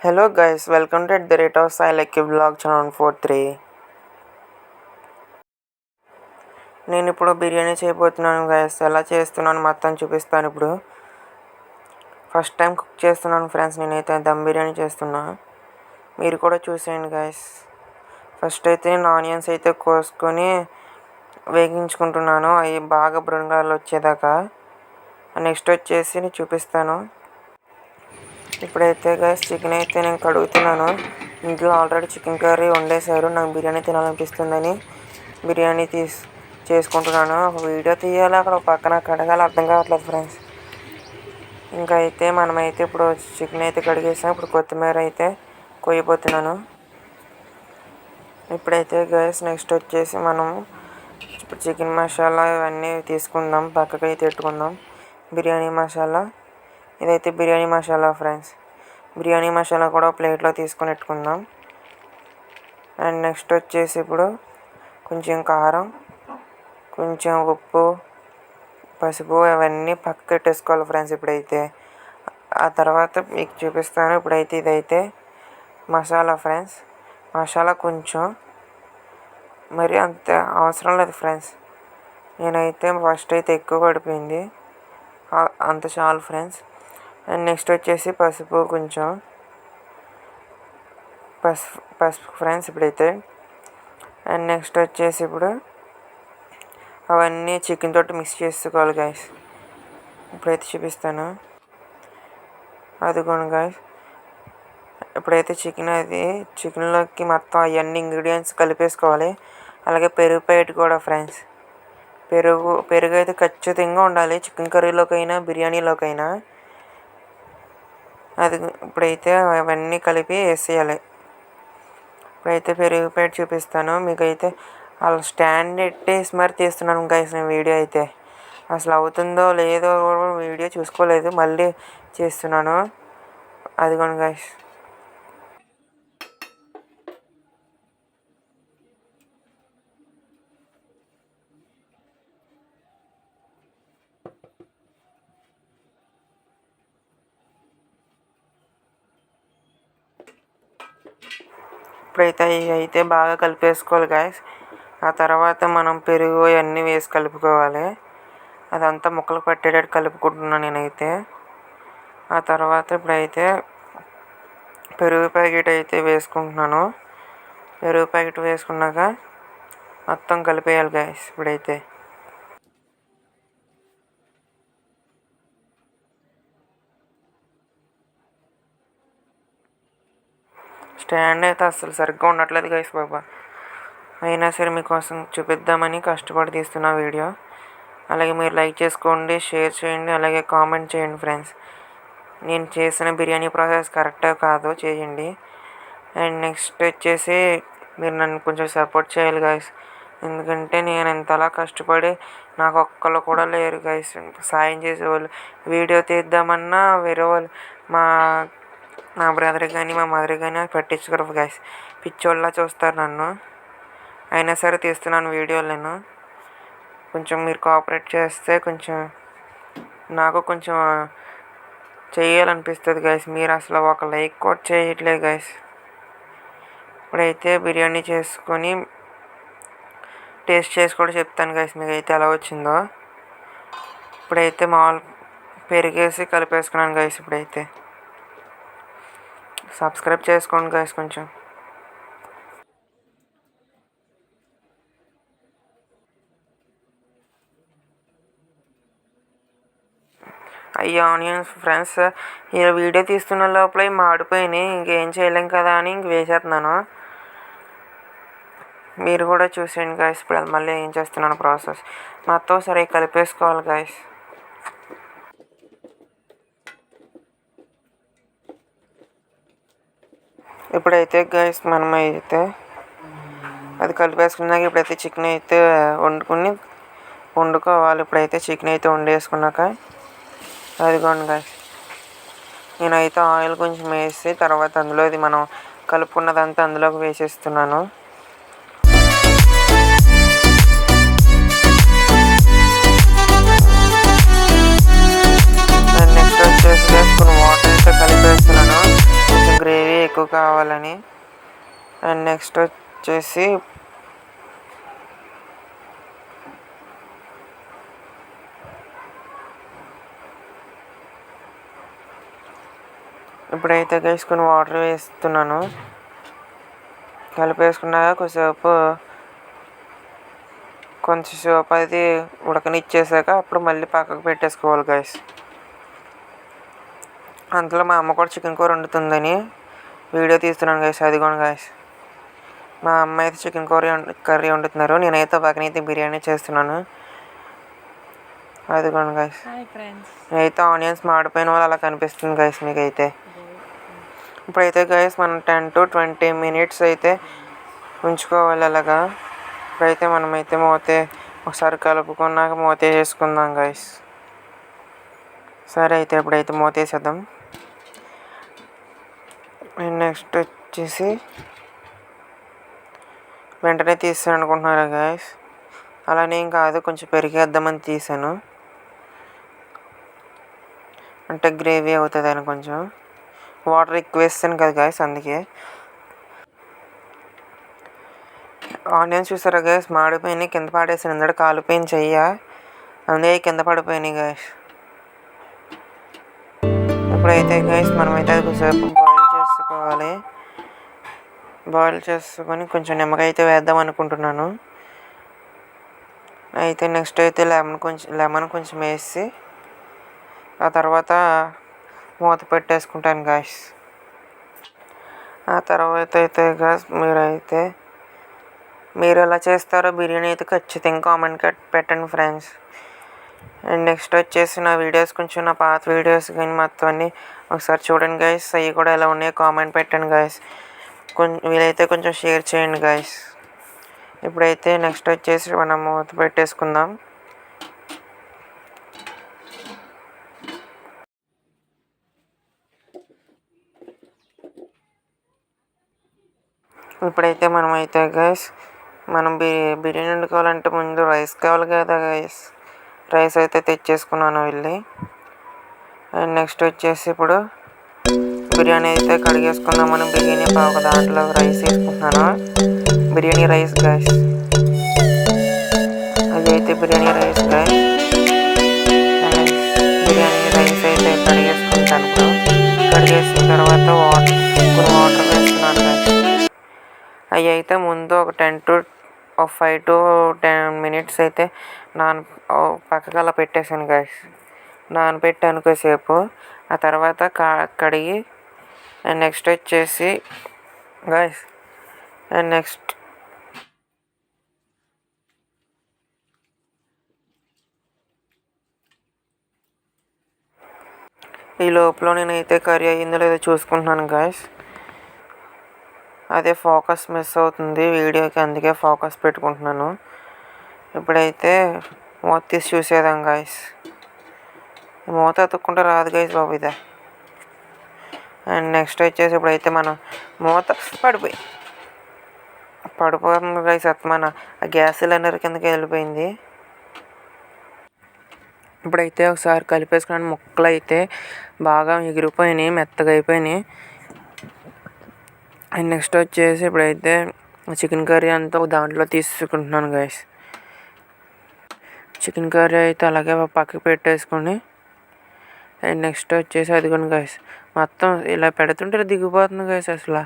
Hello guys, welcome to the rate of Sai Lucky Vlog channel 43. నేను ఇప్పుడు బిర్యానీ చేయబోతున్నాను guys. ఎలా చేస్తున్నాను మొత్తం చూపిస్తాను ఇప్పుడు. ఫస్ట్ టైం కుక్ చేస్తున్నాను ఫ్రెండ్స్. నేనైతే దమ్ బిర్యానీ చేస్తున్నా. మీరు కూడా చూసేయండి గైస్. ఫస్ట్ అయితే నేను ఆనియన్స్ అయితే కోసుకొని వేగించుకుంటున్నాను. అవి బాగా బ్రౌన్ కలర్ వచ్చేదాకా. నెక్స్ట్ వచ్చేసి నేను చూపిస్తాను. ఇప్పుడైతే గైస్ చికెన్ అయితే నేను కడుగుతున్నాను. ఇంట్లో ఆల్రెడీ చికెన్ కర్రీ వండేశారు. నాకు బిర్యానీ తినాలనిపిస్తుందని బిర్యానీ చేసుకుంటున్నాను. వీడియో తీయాలి, అక్కడ పక్కన కడగాలి, అర్థం కావట్లేదు ఫ్రెండ్స్. ఇంకా అయితే మనమైతే ఇప్పుడు చికెన్ అయితే కడిగేసాం. ఇప్పుడు కొత్తిమీర అయితే కొయ్యబోతున్నాను. ఇప్పుడైతే గైస్ నెక్స్ట్ వచ్చేసి మనం ఇప్పుడు చికెన్ మసాలా ఇవన్నీ తీసుకుందాం, పక్కకి అయితే పెట్టుకుందాం. బిర్యానీ మసాలా, ఇదైతే బిర్యానీ మసాలా ఫ్రెండ్స్. బిర్యానీ మసాలా కూడా ప్లేట్లో తీసుకొని పెట్టుకుందాం. అండ్ నెక్స్ట్ వచ్చేసి ఇప్పుడు కొంచెం కారం, కొంచెం ఉప్పు, పసుపు అవన్నీ పక్కకు పెట్టేసుకోవాలి ఫ్రెండ్స్. ఇప్పుడైతే ఆ తర్వాత మీకు చూపిస్తాను. ఇప్పుడైతే ఇదైతే మసాలా ఫ్రెండ్స్. మసాలా కొంచెం మరి అంత అవసరం లేదు ఫ్రెండ్స్. నేనైతే ఫస్ట్ అయితే ఎక్కువ పడిపోయింది, అంత చాలు ఫ్రెండ్స్. అండ్ నెక్స్ట్ వచ్చేసి పసుపు కొంచెం, పసుపు ఫ్రెండ్స్ ఇప్పుడైతే. అండ్ నెక్స్ట్ వచ్చేసి ఇప్పుడు అవన్నీ చికెన్ తోటి మిక్స్ చేసుకోవాలి గైస్. ఇప్పుడైతే చూపిస్తాను, అదిగోండి గైస్. ఇప్పుడైతే చికెన్లోకి మొత్తం అవన్నీ ఇంగ్రీడియంట్స్ కలిపేసుకోవాలి. అలాగే పెరుగు ప్యాకెట్ కూడా ఫ్రెండ్స్. పెరుగు అయితే ఖచ్చితంగా ఉండాలి, చికెన్ కర్రీలోకైనా బిర్యానీలోకైనా. అది ఇప్పుడైతే అవన్నీ కలిపి వేసేయాలి. ఇప్పుడైతే పెరుగు ప్యాకెట్ చూపిస్తాను మీకైతే. అలా స్టాండ్ పెట్టేసి మరి తీస్తున్నాను గైస్ నేను వీడియో అయితే. అసలు అవుతుందో లేదో వీడియో చూసుకోలేదు, మళ్ళీ చేస్తున్నాను. అదిగోండి గైస్. ఇప్పుడైతే అయితే బాగా కలిపేసుకోవాలి గాయస్. ఆ తర్వాత మనం పెరుగు అవన్నీ వేసి కలుపుకోవాలి. అదంతా ముక్కలు పట్టేటట్టు కలుపుకుంటున్నాను నేనైతే. ఆ తర్వాత ఇప్పుడైతే పెరుగు ప్యాకెట్ అయితే వేసుకుంటున్నాను. పెరుగు ప్యాకెట్ వేసుకున్నాక మొత్తం కలిపేయాలి గాయస్. ఇప్పుడైతే స్టాండ్ అయితే అస్సలు సరిగ్గా ఉండట్లేదు గైస్ బాబా. అయినా సరే మీకోసం చూపిద్దామని కష్టపడి తీస్తున్న వీడియో. అలాగే మీరు లైక్ చేసుకోండి, షేర్ చేయండి, అలాగే కామెంట్ చేయండి ఫ్రెండ్స్. నేను చేసిన బిర్యానీ ప్రాసెస్ కరెక్టో కాదో చేయండి. అండ్ నెక్స్ట్ వచ్చేసి మీరు నన్ను కొంచెం సపోర్ట్ చేయాలి గైస్. ఎందుకంటే నేను ఇంతలా కష్టపడి నాకు ఒక్కళ్ళు కూడా లేరు గైస్ సాయం చేసేవాళ్ళు. వీడియో తీద్దామన్నా వేరే వాళ్ళు, మా బ్రదర్ కానీ మా మదర్ కానీ పట్టించుకోరు గైస్. పిచ్చోళ్ళ చూస్తారు నన్ను. అయినా సరే తీస్తున్నాను వీడియోలు నేను. కొంచెం మీరు కోఆపరేట్ చేస్తే కొంచెం నాకు కొంచెం చేయాలనిపిస్తుంది గైస్. మీరు అసలు ఒక లైక్ కూడా చేయట్లేదు గైస్. ఇప్పుడైతే బిర్యానీ చేసుకొని టేస్ట్ చేసి కూడా చెప్తాను గైస్ మీకు అయితే ఎలా వచ్చిందో. ఇప్పుడైతే మామూలు పెరిగేసి కలిపేసుకున్నాను గైస్. ఇప్పుడైతే సబ్స్క్రైబ్ చేసుకోండి గైస్ కొంచెం. అయ్యో ఆనియన్స్ ఫ్రెండ్స్, ఈ వీడియో తీస్తున్న లోపల మాడిపోయినాయి. ఇంకేం చేయలేం కదా అని ఇంక వేసేస్తున్నాను. మీరు కూడా చూసేయండి గైస్. ఇప్పుడు మళ్ళీ ఏం చేస్తున్నాను ప్రాసెస్ మొత్తం సరే కలిపేసుకోవాలి గైస్. ఇప్పుడైతే గైస్ మనం అయితే అది కలిపేసుకున్నాక ఇప్పుడైతే చికెన్ అయితే వండుకోవాలి. ఇప్పుడైతే చికెన్ అయితే వండేసుకున్నాక అదిగోండి గైస్. నేనైతే ఆయిల్ కొంచెం వేసి తర్వాత అందులో ఇది మనం కలుపుకున్నదంతా అందులోకి వేసేస్తున్నాను. నెక్స్ట్ వచ్చేసి కొన్ని వాటర్ అయితే కలిపేస్తున్నాను. కొంచెం గ్రేవీ ఎక్కువ కావాలని. అండ్ నెక్స్ట్ వచ్చేసి ఇప్పుడైతే గైస్ కొన్ని వాటర్ వేస్తున్నాను. కలిపేసుకున్నాక కొంచెంసేపు అది ఉడకనిచ్చేసాక అప్పుడు మళ్ళీ పక్కకు పెట్టేసుకోవాలి గైస్. అంతలో మా అమ్మ కూడా చికెన్ కూర వండుతుందని వీడియో తీస్తున్నాను గైస్. అదిగోండి గైస్, మా అమ్మ అయితే చికెన్ కర్రీ వండుతున్నారు. నేనైతే పక్కనైతే బిర్యానీ చేస్తున్నాను. అదిగోండి గైస్, నేనైతే ఆనియన్స్ మాడిపోయిన వాళ్ళు అలా కనిపిస్తుంది గైస్ మీకైతే. ఇప్పుడైతే గైస్ మనం 10 to 20 minutes అయితే ఉంచుకోవాలి అలాగా. ఇప్పుడైతే మనమైతే ఒకసారి కలుపుకున్నాక వేసుకుందాం గైస్. సరే అయితే ఇప్పుడైతే వేసేద్దాం. నెక్స్ట్ వచ్చేసి వెంటనే తీసాను అనుకుంటున్నారా గైస్? అలానే ఏం కాదు, కొంచెం పెరిగేద్దామని తీసాను, అంటే గ్రేవీ అవుతుంది అని. కొంచెం వాటర్ ఎక్కువ వేస్తాను కదా గైస్, అందుకే. ఆనియన్స్ చూసారా గైస్, మాడిపోయినాయి, కింద పాడేసాను. ఎందుకంటే కాలిపోయిన చెయ్య, అందుకే కింద పడిపోయినాయి గైస్. ఇప్పుడైతే గైస్ మనమైతే అది కొంచెంసేపు బాయిల్ చేసుకొని కొంచెం నిమ్మకాయ అయితే వేద్దాం అనుకుంటున్నాను. అయితే నెక్స్ట్ అయితే లెమన్ కొంచెం వేసి ఆ తర్వాత మూత పెట్టేసుకుంటాను గైస్. ఆ తర్వాత అయితే గైస్ మీరు ఎలా చేస్తారో బిర్యానీ అయితే ఖచ్చితంగా కామెంట్ పెట్టండి ఫ్రెండ్స్. అండ్ నెక్స్ట్ వచ్చేసి నా వీడియోస్ కొంచెం నా పాత వీడియోస్ కానీ మొత్తం అన్నీ ఒకసారి చూడండి గైస్. అవి కూడా ఎలా ఉన్నాయో కామెంట్ పెట్టండి గైస్. వీలైతే కొంచెం షేర్ చేయండి గైస్. ఇప్పుడైతే నెక్స్ట్ వచ్చేసి మనం మూత పెట్టేసుకుందాం. ఇప్పుడైతే మనమైతే గైస్ బిర్యానీ వండుకోవాలంటే ముందు రైస్ కావాలి కదా గైస్. రైస్ అయితే తెచ్చేసుకున్నాను వెళ్ళి. అండ్ నెక్స్ట్ వచ్చేసి ఇప్పుడు బిర్యానీ అయితే కడిగేసుకుందామని బిర్యానీ ఒక దాంట్లో రైస్ వేసుకుంటున్నాను. బిర్యానీ రైస్ గైస్, అది అయితే biryani rice guys. Biryani rice అయితే కడిగేసుకుంటాను. కడిగేసిన తర్వాత కొన్ని వాటర్ వేస్తున్నాను గైస్. అవి అయితే ముందు ఒక 5 to 10 minutes అయితే పక్కకు అలా పెట్టేసాను గైస్. నానబెట్టాను కొద్దిసేపు. ఆ తర్వాత కడిగి అండ్ నెక్స్ట్ వచ్చేసి గైస్ ఈ లోపల నేనైతే కర్రీ అయ్యిందో లేదో చూసుకుంటున్నాను గైస్. అదే ఫోకస్ మిస్ అవుతుంది వీడియోకి, అందుకే ఫోకస్ పెట్టుకుంటున్నాను. ఇప్పుడైతే మూత తీసి చూసేద్దాం గైస్. మూత అతుక్కుంటే రాదు గైస్ బాబు ఇదే. అండ్ నెక్స్ట్ వచ్చేసి ఇప్పుడైతే మనం మూత పడిపోతుంది గైస్. మన గ్యాస్ సిలిండర్ కిందకి వెళ్ళిపోయింది. ఇప్పుడైతే ఒకసారి కలిపేసుకున్నాను. ముక్కలు అయితే బాగా ఎగిరిపోయినాయి, మెత్తగా అయిపోయినాయి. అండ్ నెక్స్ట్ వచ్చేసి ఇప్పుడైతే చికెన్ కర్రీ అంతా ఒక దాంట్లో తీసుకుంటున్నాను గైస్. చికెన్ కర్రీ అయితే అలాగే పక్కకు పెట్టేసుకొని అండ్ నెక్స్ట్ వచ్చేసి అదిగోండి గైస్, మొత్తం ఇలా పెడుతుంటే దిగిపోతుంది గైస్. అసలు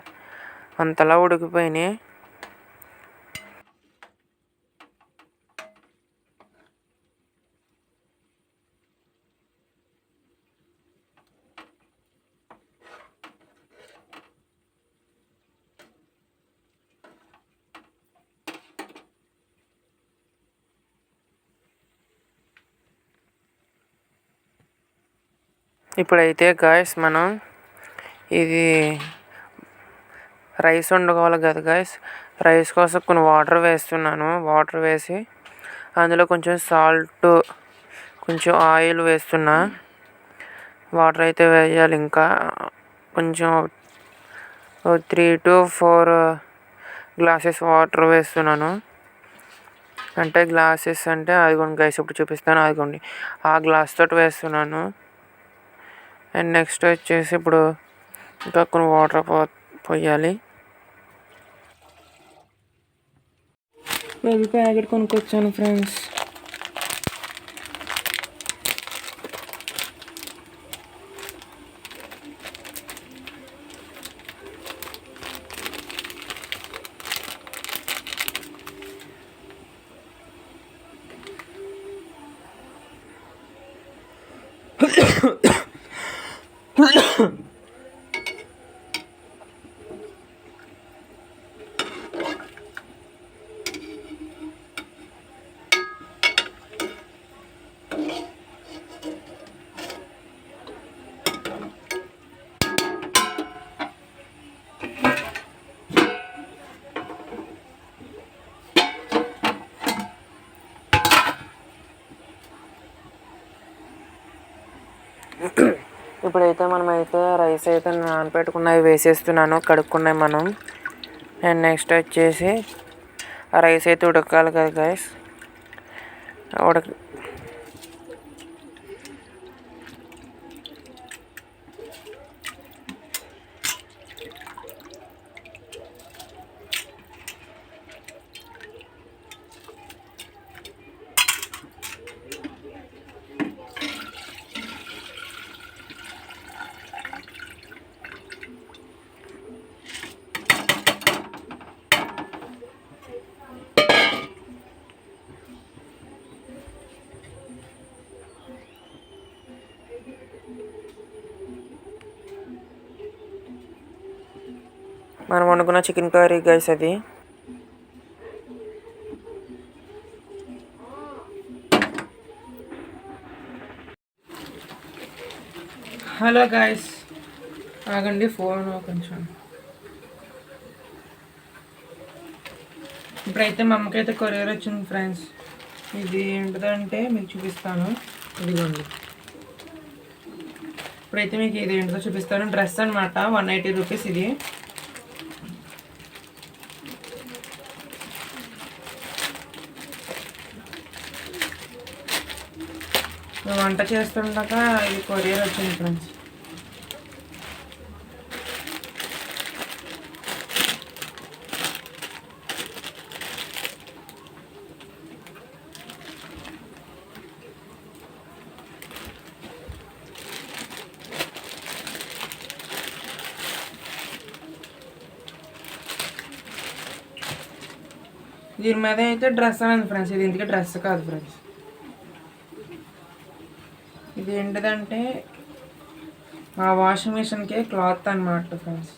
అంతలా ఉడికిపోయినాయి. ఇప్పుడైతే గాయస్ మనం ఇది రైస్ వండుకోవాలి కదా గాయస్. రైస్ కోసం కొన్ని వాటర్ వేస్తున్నాను. వాటర్ వేసి అందులో కొంచెం సాల్ట్, కొంచెం ఆయిల్ వేస్తున్నా. వాటర్ అయితే వేయాలి. ఇంకా కొంచెం 3 to 4 గ్లాసెస్ వాటర్ వేస్తున్నాను. అంటే గ్లాసెస్ అంటే అదిగోండి గైస్, ఇప్పుడు చూపిస్తాను. అదిగోండి ఆ గ్లాస్ తోటి వేస్తున్నాను. అండ్ నెక్స్ట్ వచ్చేసి ఇప్పుడు ఇంకా కొన్ని వాటర్ పోయాలి. బేబీ ప్యాకెట్ కొనుక్కొచ్చాను ఫ్రెండ్స్. ఇప్పుడైతే మనమైతే రైస్ అయితే నానబెట్టుకున్నవి వేసేస్తున్నాను, కడుక్కున్నాయి మనం. అండ్ నెక్స్ట్ వచ్చేసి ఆ రైస్ అయితే ఉడకాలి కదా గైస్. మనం వండుకున్న చికెన్ కర్రీ గైస్ అది. హలో గైస్, ఆగండి ఫోన్ కొంచెం. ఇప్పుడైతే మా అమ్మకైతే కొరియర్ వచ్చింది ఫ్రెండ్స్. ఇది ఏంటిదంటే మీకు చూపిస్తాను, ఇదిగోండి. ఇప్పుడైతే మీకు ఇది ఏంటో చూపిస్తాను. డ్రెస్ అనమాట, 180 రూపీస్ ఇది. వంట చేస్తుండగా ఇది కొరియర్ వచ్చింది ఫ్రెండ్స్. దీని మీద అయితే డ్రెస్ అనేది ఫ్రెండ్స్, ఇది ఇంటికి డ్రెస్ కాదు ఫ్రెండ్స్. ఇది ఏంటిదంటే మా వాషింగ్ మిషన్కి క్లాత్ అన్నమాట ఫ్రెండ్స్.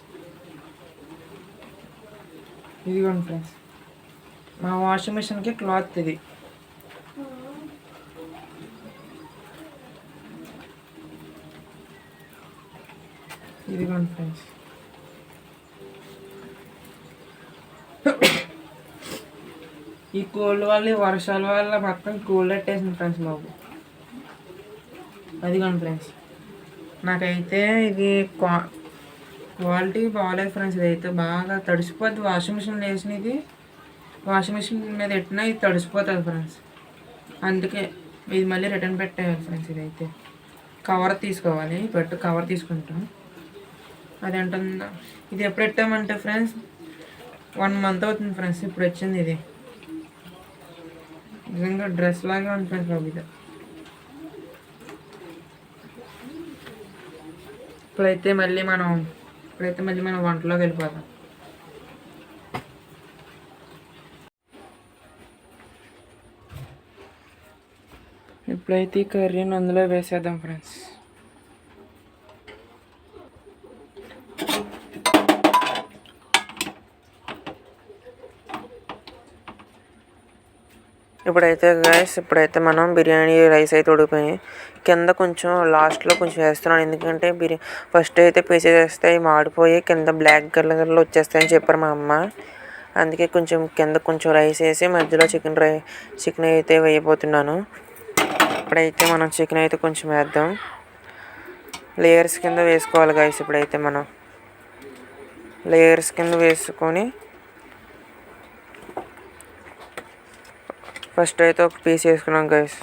ఇదిగోండి ఫ్రెండ్స్, మా వాషింగ్ మిషన్కి క్లాత్ ఇది. ఇదిగోండి ఫ్రెండ్స్. ఈ కోల్డ్ వల్ల, వర్షాల వల్ల మొత్తం కోల్డ్ పెట్టేసింది ఫ్రెండ్స్ బాబు. అదిగోండి ఫ్రెండ్స్, నాకైతే ఇది క్వాలిటీ బాగాలేదు ఫ్రెండ్స్. ఇదైతే బాగా తడిసిపోద్ది. వాషింగ్ మిషన్ వేసిన ఇది వాషింగ్ మిషన్ మీద పెట్టినా ఇది తడిసిపోతుంది ఫ్రెండ్స్. అందుకే ఇది మళ్ళీ రిటర్న్ పెట్టేయాలి ఫ్రెండ్స్. ఇదైతే కవర్ తీసుకోవాలి, కవర్ తీసుకుంటాం. అదేంటుందా, ఇది ఎప్పుడు పెట్టామంటే ఫ్రెండ్స్ 1 మంత్ అవుతుంది ఫ్రెండ్స్. ఇప్పుడు వచ్చింది ఇది. నిజంగా డ్రెస్ లాగా ఉంది ఫ్రెండ్స్ బాబు ఇది. ఇప్పుడైతే మళ్ళీ మనం వంటలోకి వెళ్ళిపోతాం. ఇప్పుడైతే ఈ కర్రీని అందులో వేసేద్దాం ఫ్రెండ్స్. ఇప్పుడైతే మనం బిర్యానీ రైస్ అయితే ఉడికిపోయి కింద కొంచెం లాస్ట్లో కొంచెం వేస్తున్నాను. ఎందుకంటే ఫస్ట్ అయితే పీసెస్ వేస్తే మాడిపోయి కింద బ్లాక్ కలర్లో వచ్చేస్తాయని చెప్పారు మా అమ్మ. అందుకే కింద కొంచెం రైస్ వేసి మధ్యలో చికెన్ అయితే వేయబోతున్నాను. ఇప్పుడైతే మనం చికెన్ అయితే కొంచెం వేద్దాం. లేయర్స్ కింద వేసుకోవాలి గైస్. ఇప్పుడైతే మనం లేయర్స్ కింద వేసుకొని ఫస్ట్ అయితే ఒక పీస్ వేసుకున్నాం గైస్.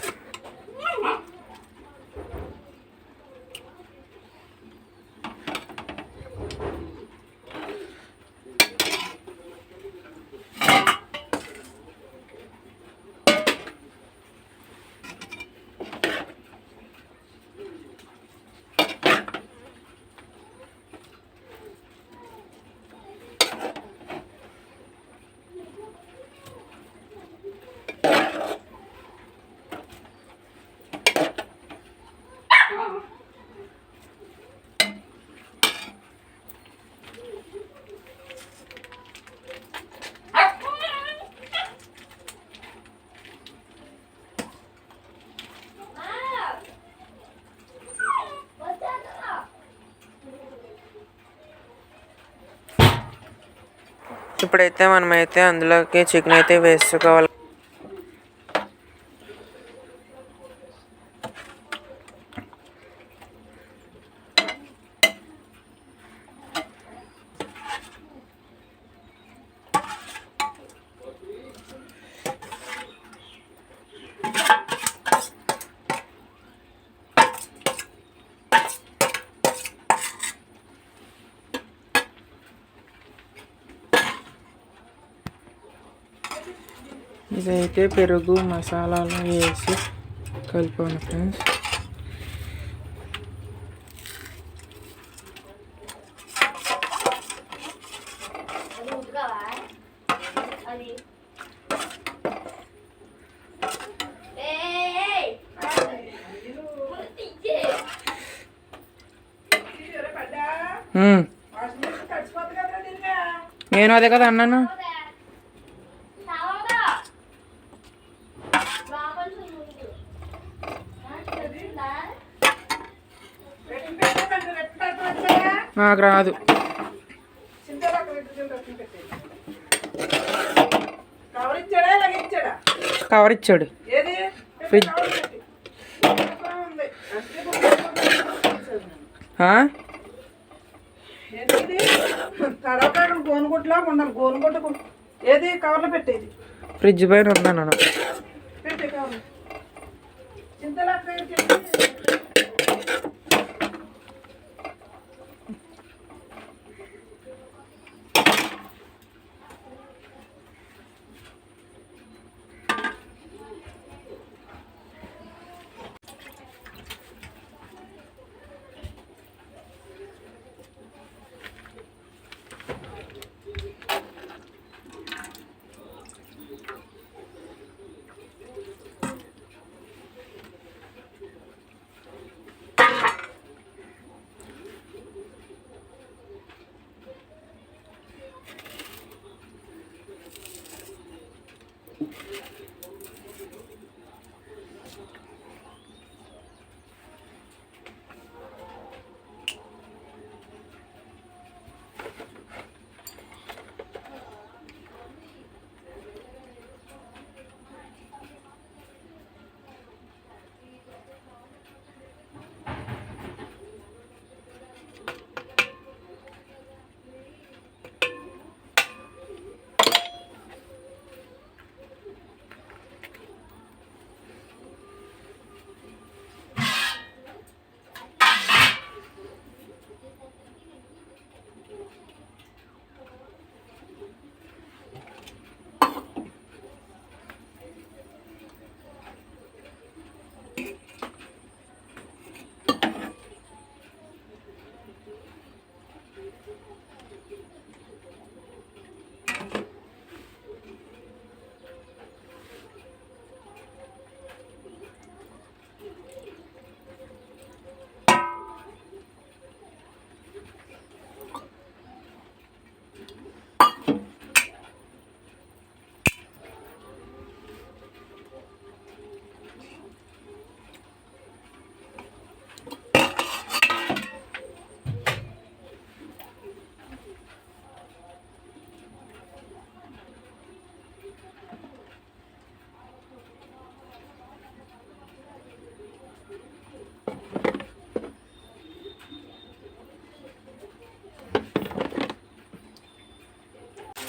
ఇప్పుడైతే మనమైతే అందులోకి చికెన్ అయితే వేసుకోవాలి. ఇదైతే పెరుగు మసాలాలు వేసి కలుపుకోండి ఫ్రెండ్స్. నేను అదే కదా అన్నాను. నాకు రాదు. కవర్ ఇచ్చాడు. ఫ్రిడ్జ్ ఫ్రిడ్జ్ పైన ఉన్నాను.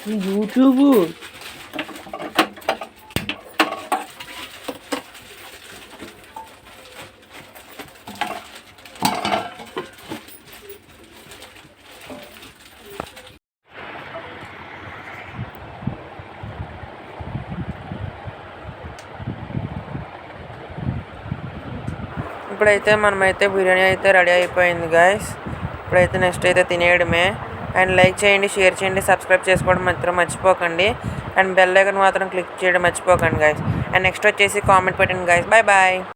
యూట్యూబ్ ఇప్పుడైతే మనమైతే బిర్యానీ అయితే రెడీ అయిపోయింది గైస్. ఇప్పుడైతే నెక్స్ట్ అయితే తినేయడమే. అండ్ లైక్ చేయండి, షేర్ చేయండి, సబ్స్క్రైబ్ చేసుకోవడం మాత్రం మర్చిపోకండి. అండ్ బెల్ ఐకాన్ మాత్రం క్లిక్ చేయడం మర్చిపోకండి గైస్. అండ్ నెక్స్ట్ వచ్చేసి కామెంట్ పెట్టండి గైస్. Bye bye.